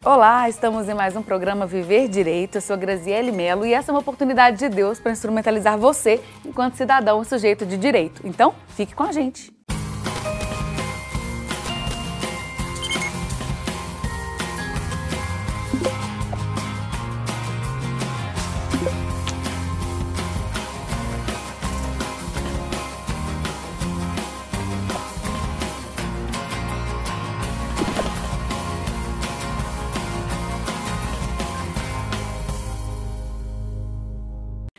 Olá, estamos em mais um programa Viver Direito. Eu sou Graziele Melo e essa é uma oportunidade de Deus para instrumentalizar você enquanto cidadão e sujeito de direito. Então, fique com a gente.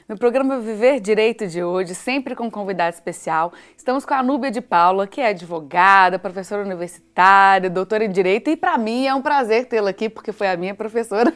No programa Viver Direito de hoje, sempre com um convidado especial, estamos com a Núbia de Paula, que é advogada, professora universitária, doutora em Direito, e para mim é um prazer tê-la aqui, porque foi a minha professora.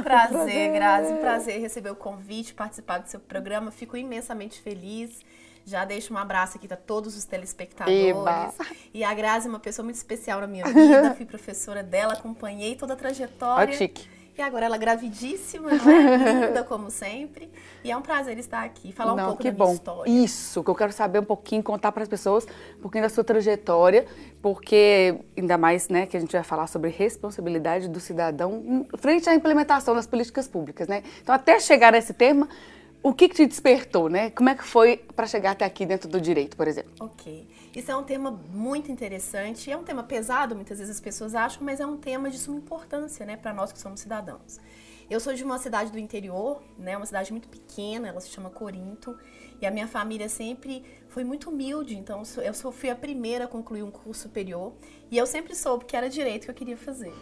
Prazer, Grazi, prazer receber o convite, participar do seu programa, fico imensamente feliz. Já deixo um abraço aqui para todos os telespectadores. Eba. E a Grazi é uma pessoa muito especial na minha vida, fui professora dela, acompanhei toda a trajetória. Olha que chique. E agora ela gravidíssima, não é? Linda como sempre. E é um prazer estar aqui, falar um pouco da minha história. Isso, que eu quero saber um pouquinho, contar para as pessoas um pouquinho da sua trajetória, porque ainda mais, né, que a gente vai falar sobre responsabilidade do cidadão frente à implementação das políticas públicas, né? Então, até chegar nesse tema, o que te despertou, né? Como é que foi para chegar até aqui dentro do direito, por exemplo? Ok. Isso é um tema muito interessante. É um tema pesado, muitas vezes as pessoas acham, mas é um tema de suma importância, né, para nós que somos cidadãos. Eu sou de uma cidade do interior, né, uma cidade muito pequena, ela se chama Corinto, e a minha família sempre foi muito humilde, então eu fui a primeira a concluir um curso superior, e eu sempre soube que era direito que eu queria fazer.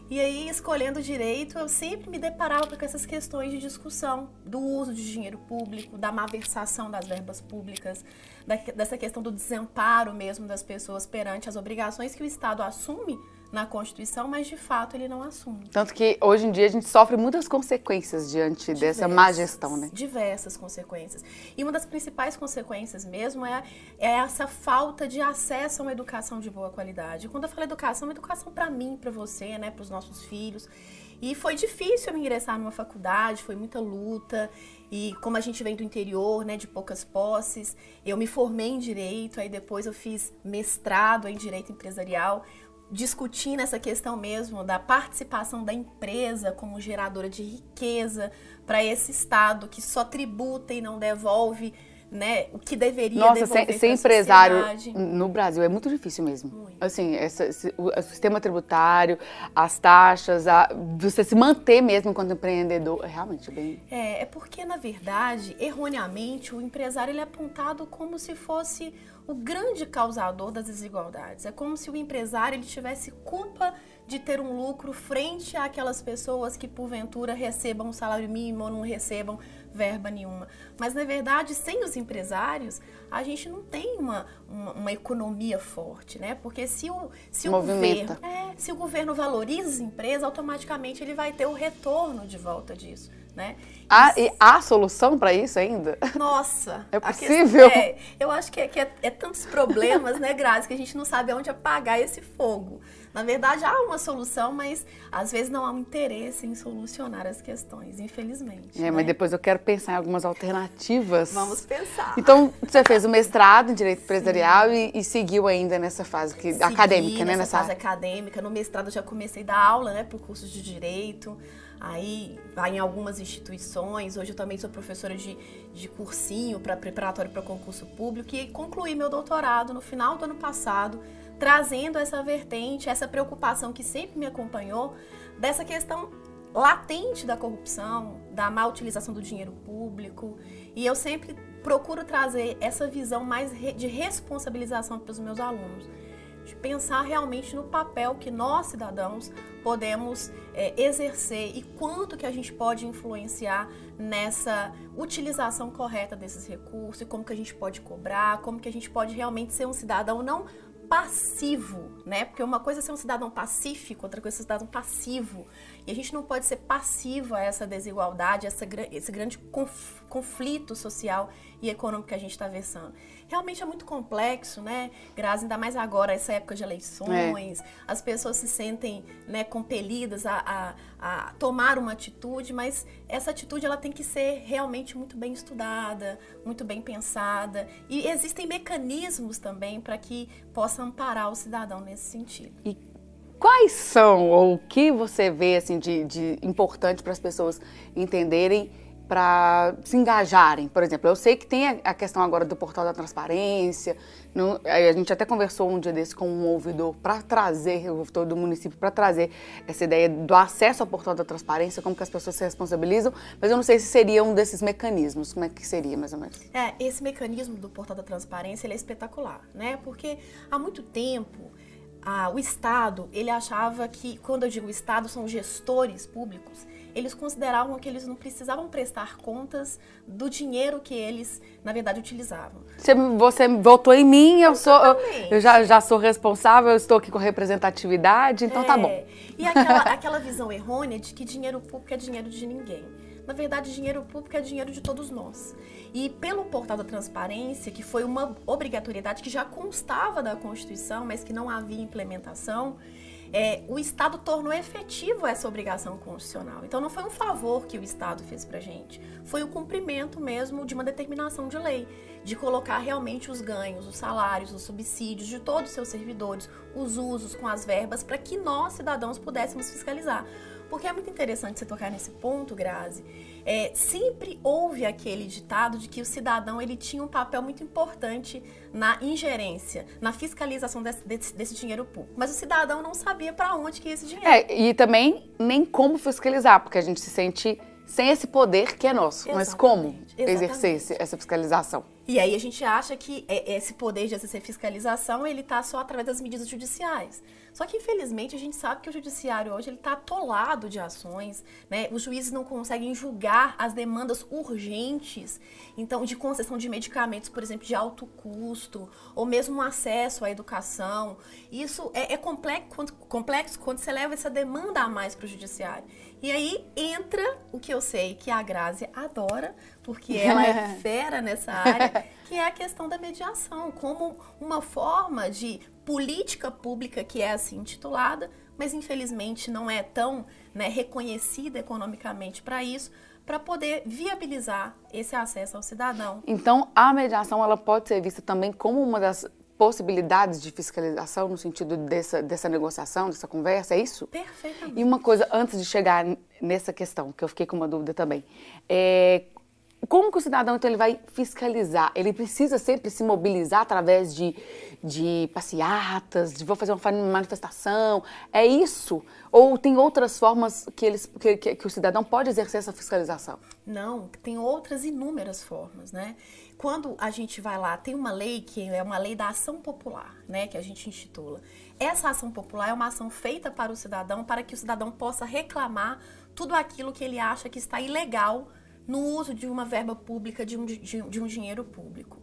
E aí, escolhendo direito, eu sempre me deparava com essas questões de discussão do uso de dinheiro público, da malversação das verbas públicas, dessa questão do desamparo mesmo das pessoas perante as obrigações que o Estado assume na Constituição, mas de fato ele não assume. Tanto que hoje em dia a gente sofre muitas consequências diante dessa má gestão, né? Diversas consequências. E uma das principais consequências mesmo é essa falta de acesso a uma educação de boa qualidade. Quando eu falo educação, é educação para mim, para você, né, para os nossos filhos. E foi difícil eu ingressar numa faculdade, foi muita luta. E como a gente vem do interior, né, de poucas posses, eu me formei em Direito, aí depois eu fiz mestrado em Direito Empresarial, discutindo essa questão mesmo da participação da empresa como geradora de riqueza para esse Estado que só tributa e não devolve, né, o que deveria devolver ser pra empresário sociedade. no Brasil é muito difícil mesmo. Muito. Assim, o sistema tributário, as taxas, você se manter mesmo enquanto empreendedor, é realmente bem... É porque, na verdade, erroneamente, o empresário ele é apontado como se fosse o grande causador das desigualdades. É como se o empresário ele tivesse culpa de ter um lucro frente àquelas pessoas que, porventura, recebam um salário mínimo ou não recebam verba nenhuma. Mas, na verdade, sem os empresários, a gente não tem uma economia forte, né? Porque se o governo valoriza as empresas, automaticamente ele vai ter o retorno de volta disso, né? E há solução para isso ainda? Nossa! É possível? Eu acho que é tantos problemas, né, Grazi, que a gente não sabe aonde apagar esse fogo. Na verdade, há uma solução, mas às vezes não há um interesse em solucionar as questões, infelizmente. Mas depois eu quero pensar em algumas alternativas. Vamos pensar. Então, você fez o mestrado em Direito Empresarial e seguiu ainda nessa fase acadêmica, né? Nessa fase acadêmica. No mestrado eu já comecei a dar aula, né, por cursos de Direito. Aí vai em algumas instituições. Hoje eu também sou professora de cursinho preparatório para concurso público e concluí meu doutorado no final do ano passado, trazendo essa vertente, essa preocupação que sempre me acompanhou, dessa questão latente da corrupção, da má utilização do dinheiro público. E eu sempre procuro trazer essa visão mais de responsabilização para os meus alunos, de pensar realmente no papel que nós, cidadãos, podemos exercer e quanto que a gente pode influenciar nessa utilização correta desses recursos e como que a gente pode cobrar, como que a gente pode realmente ser um cidadão não passivo, né? Porque uma coisa é ser um cidadão pacífico, outra coisa é ser um cidadão passivo. E a gente não pode ser passivo a essa desigualdade, esse grande conflito social e econômico que a gente está versando. Realmente é muito complexo, né, Grazi? Ainda mais agora, essa época de eleições, as pessoas se sentem, né, compelidas a tomar uma atitude, mas essa atitude ela tem que ser realmente muito bem estudada, muito bem pensada. E existem mecanismos também para que possa amparar o cidadão nesse sentido. Quais são, ou o que você vê assim, de importante para as pessoas entenderem, para se engajarem? Por exemplo, eu sei que tem a questão agora do portal da transparência, a gente até conversou um dia desse com um ouvidor para trazer, o ouvidor do município, para trazer essa ideia do acesso ao portal da transparência, como que as pessoas se responsabilizam, mas eu não sei se seria um desses mecanismos, como é que seria mais ou menos? Esse mecanismo do portal da transparência, ele é espetacular, né? Porque há muito tempo o Estado, ele achava que, quando eu digo o Estado, são gestores públicos, eles consideravam que eles não precisavam prestar contas do dinheiro que eles, na verdade, utilizavam. Você votou em mim, eu já sou responsável, eu estou aqui com representatividade, então tá bom. E aquela visão errônea de que dinheiro público é dinheiro de ninguém. Na verdade, dinheiro público é dinheiro de todos nós. E pelo portal da transparência, que foi uma obrigatoriedade que já constava da Constituição, mas que não havia implementação, o Estado tornou efetivo essa obrigação constitucional. Então não foi um favor que o Estado fez pra gente, foi o cumprimento mesmo de uma determinação de lei, de colocar realmente os ganhos, os salários, os subsídios de todos os seus servidores, os usos com as verbas, para que nós, cidadãos, pudéssemos fiscalizar. Porque é muito interessante você tocar nesse ponto, Grazi. Sempre houve aquele ditado de que o cidadão ele tinha um papel muito importante na ingerência, na fiscalização desse dinheiro público. Mas o cidadão não sabia para onde que ia esse dinheiro. E também nem como fiscalizar, porque a gente se sente sem esse poder que é nosso. Mas como exercer essa fiscalização? E aí a gente acha que esse poder de exercer fiscalização, ele está só através das medidas judiciais. Só que, infelizmente, a gente sabe que o judiciário hoje está atolado de ações, né? Os juízes não conseguem julgar as demandas urgentes, então, de concessão de medicamentos, por exemplo, de alto custo, ou mesmo um acesso à educação. Isso é complexo quando você leva essa demanda a mais para o judiciário. E aí entra o que eu sei que a Grazi adora, porque ela é fera nessa área, que é a questão da mediação, como uma forma de política pública que é assim intitulada, mas infelizmente não é tão reconhecida economicamente para isso, para poder viabilizar esse acesso ao cidadão. Então, a mediação ela pode ser vista também como uma das possibilidades de fiscalização no sentido dessa negociação, dessa conversa, é isso? Perfeitamente. E uma coisa, antes de chegar nessa questão, que eu fiquei com uma dúvida também, como que o cidadão, então, ele vai fiscalizar? Ele precisa sempre se mobilizar através de passeatas, de vou fazer uma manifestação, é isso? Ou tem outras formas que o cidadão pode exercer essa fiscalização? Não, tem outras inúmeras formas, né? Quando a gente vai lá, tem uma lei que é uma lei da ação popular, né, que a gente intitula. Essa ação popular é uma ação feita para o cidadão, para que o cidadão possa reclamar tudo aquilo que ele acha que está ilegal no uso de uma verba pública, de um dinheiro público.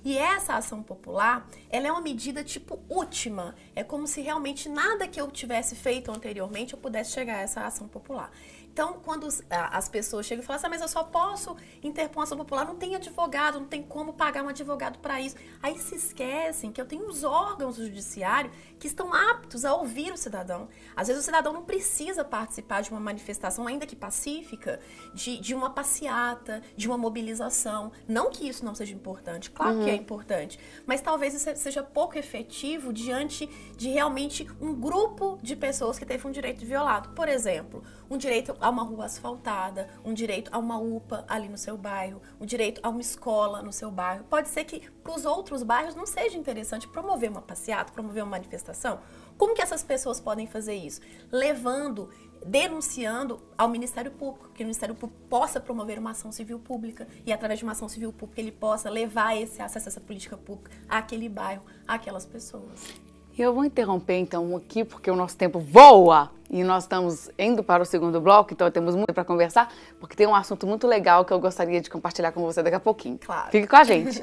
E essa ação popular, ela é uma medida tipo última. É como se realmente nada que eu tivesse feito anteriormente eu pudesse chegar a essa ação popular. Então, quando as pessoas chegam e falam assim, mas eu só posso interpor uma ação popular, não tem advogado, não tem como pagar um advogado para isso. Aí se esquecem que eu tenho os órgãos do judiciário que estão aptos a ouvir o cidadão. Às vezes o cidadão não precisa participar de uma manifestação, ainda que pacífica, de uma passeata, de uma mobilização. Não que isso não seja importante, claro que é importante, mas talvez isso seja pouco efetivo diante de realmente um grupo de pessoas que teve um direito violado. Por exemplo, um direito a uma rua asfaltada, um direito a uma UPA ali no seu bairro, um direito a uma escola no seu bairro. Pode ser que para os outros bairros não seja interessante promover uma passeata, promover uma manifestação. Como que essas pessoas podem fazer isso? Denunciando ao Ministério Público, que o Ministério Público possa promover uma ação civil pública e através de uma ação civil pública ele possa levar esse acesso a essa política pública àquele bairro, àquelas pessoas. Eu vou interromper então aqui porque o nosso tempo voa e nós estamos indo para o segundo bloco, então temos muito para conversar, porque tem um assunto muito legal que eu gostaria de compartilhar com você daqui a pouquinho. Claro. Fique com a gente.